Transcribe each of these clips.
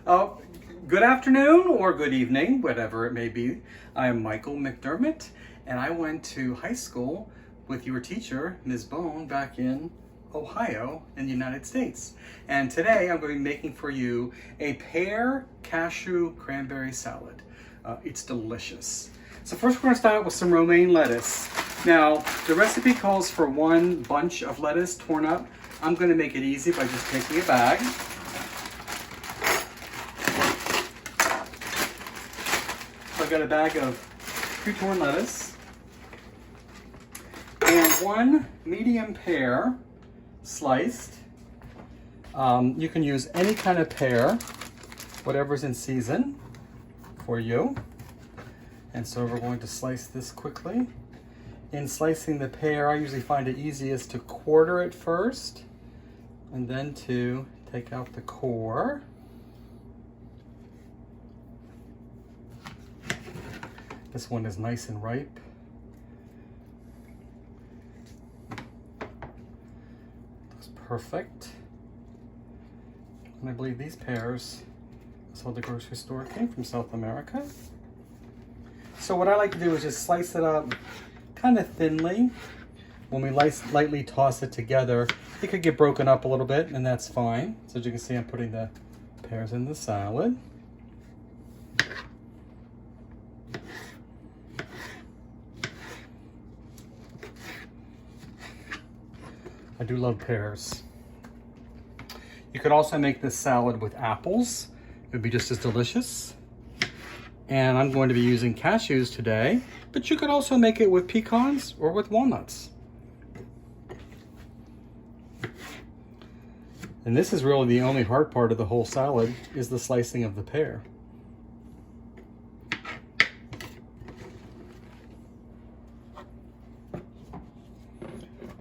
Uh, Good afternoon or good evening, whatever it may be. I'm Michael McDermott, and I went to high school with your teacher, Ms. Bone, back in Ohio in the United States. And today I'm going to be making for you a pear, cashew, cranberry salad. It's delicious. So first we're going to start out with some romaine lettuce. Now, the recipe calls for one bunch of lettuce torn up. I'm going to make it easy by just taking a bag. So I've got a bag of pre-torn lettuce and one medium pear sliced. You can use any kind of pear, whatever's in season for you. And so we're going to slice this quickly. In slicing the pear, I usually find it easiest to quarter it first and then to take out the core. This one is nice and ripe. Looks perfect. And I believe these pears I saw at the grocery store came from South America. So what I like to do is just slice it up kind of thinly. When we lightly toss it together, it could get broken up a little bit, and that's fine. So as you can see, I'm putting the pears in the salad. I do love pears. You could also make this salad with apples. It would be just as delicious. And I'm going to be using cashews today, but you could also make it with pecans or with walnuts. And this is really the only hard part of the whole salad, is the slicing of the pear.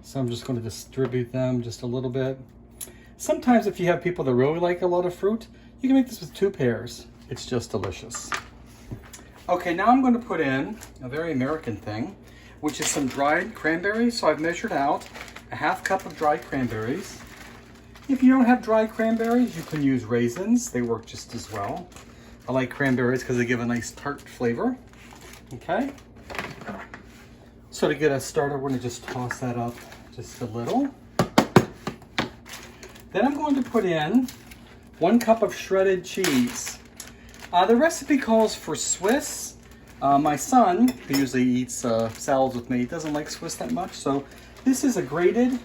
So I'm just going to distribute them just a little bit. Sometimes if you have people that really like a lot of fruit, you can make this with 2 pears. It's just delicious. Okay, now I'm going to put in a very American thing, which is some dried cranberries. So I've measured out a ½ cup of dried cranberries. If you don't have dried cranberries, you can use raisins. They work just as well. I like cranberries because they give a nice tart flavor. Okay. So to get us started, we're going to just toss that up just a little. Then I'm going to put in 1 cup of shredded cheese. The recipe calls for Swiss. My son, who usually eats salads with me, doesn't like Swiss that much. So this is a grated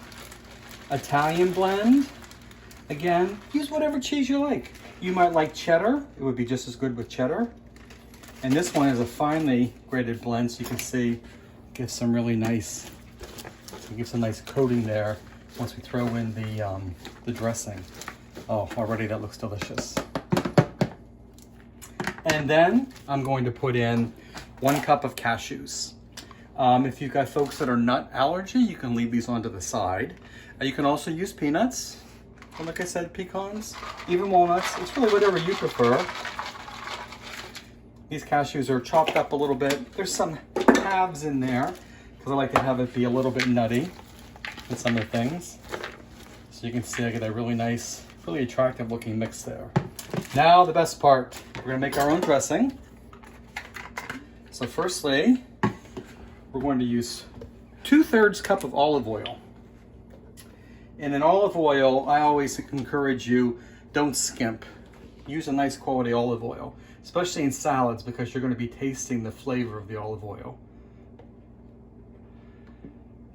Italian blend. Again, use whatever cheese you like. You might like cheddar. It would be just as good with cheddar. And this one is a finely grated blend, so you can see gives some really nice, gives a nice coating there once we throw in the dressing. Oh, already that looks delicious. And then I'm going to put in 1 cup of cashews. If you've got folks that are nut allergy, you can leave these onto the side. You can also use peanuts, or like I said, pecans, even walnuts. It's really whatever you prefer. These cashews are chopped up a little bit. There's some halves in there because I like to have it be a little bit nutty with some of the things. So you can see I get a really nice, really attractive looking mix there. Now the best part, we're going to make our own dressing. So firstly, we're going to use 2/3 cup of olive oil. And in olive oil, I always encourage you, don't skimp. Use a nice quality olive oil, especially in salads, because you're going to be tasting the flavor of the olive oil.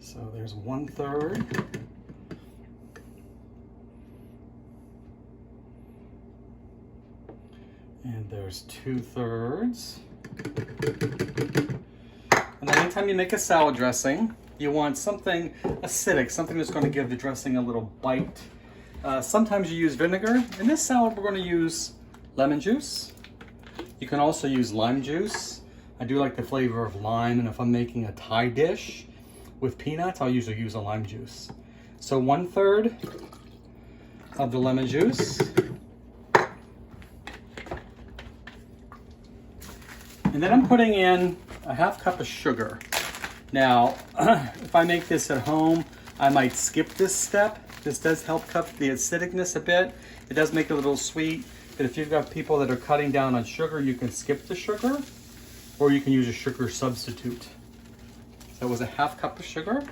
So there's 1/3. And there's 2/3. And then anytime you make a salad dressing, you want something acidic, something that's going to give the dressing a little bite. Sometimes you use vinegar. In this salad, we're going to use lemon juice. You can also use lime juice. I do like the flavor of lime, and if I'm making a Thai dish with peanuts, I'll usually use a lime juice. So 1/3 of the lemon juice. And then I'm putting in a ½ cup of sugar. Now, if I make this at home, I might skip this step. This does help cut the acidicness a bit. It does make it a little sweet. But if you've got people that are cutting down on sugar, you can skip the sugar, or you can use a sugar substitute. So it was a 1/2 cup of sugar.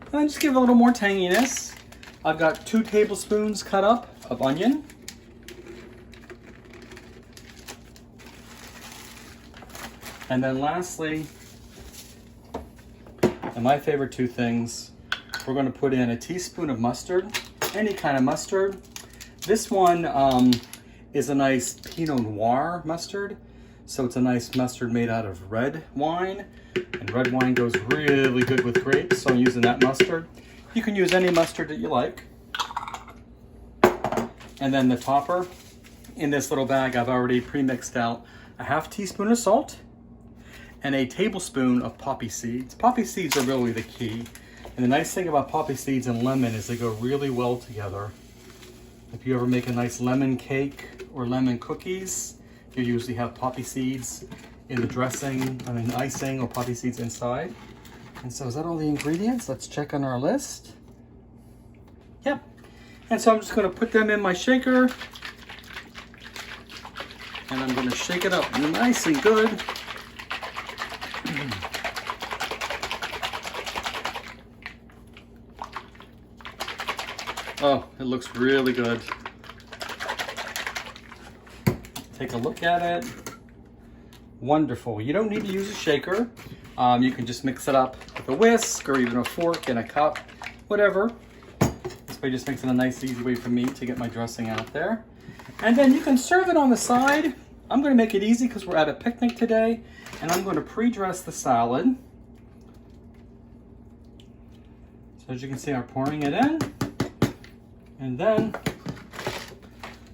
And then just give it a little more tanginess. I've got 2 tablespoons cut up of onion. And then lastly, and my favorite 2 things, we're going to put in a teaspoon of mustard, any kind of mustard. This one is a nice Pinot Noir mustard. So it's a nice mustard made out of red wine. And red wine goes really good with grapes, so I'm using that mustard. You can use any mustard that you like. And then the topper, in this little bag, I've already pre-mixed out a 1/2 teaspoon of salt and a tablespoon of poppy seeds. Poppy seeds are really the key. And the nice thing about poppy seeds and lemon is they go really well together. If you ever make a nice lemon cake or lemon cookies, you usually have poppy seeds in the dressing, icing, or poppy seeds inside. And so is that all the ingredients? Let's check on our list. Yep. And so I'm just going to put them in my shaker. And I'm going to shake it up nice and good. Oh, it looks really good. Take a look at it. Wonderful. You don't need to use a shaker. You can just mix it up with a whisk or even a fork and a cup, whatever. This way just makes it a nice, easy way for me to get my dressing out there. And then you can serve it on the side. I'm going to make it easy because we're at a picnic today, and I'm going to pre-dress the salad. So as you can see, I'm pouring it in. And then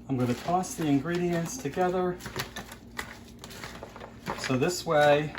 I'm going to toss the ingredients together. So this way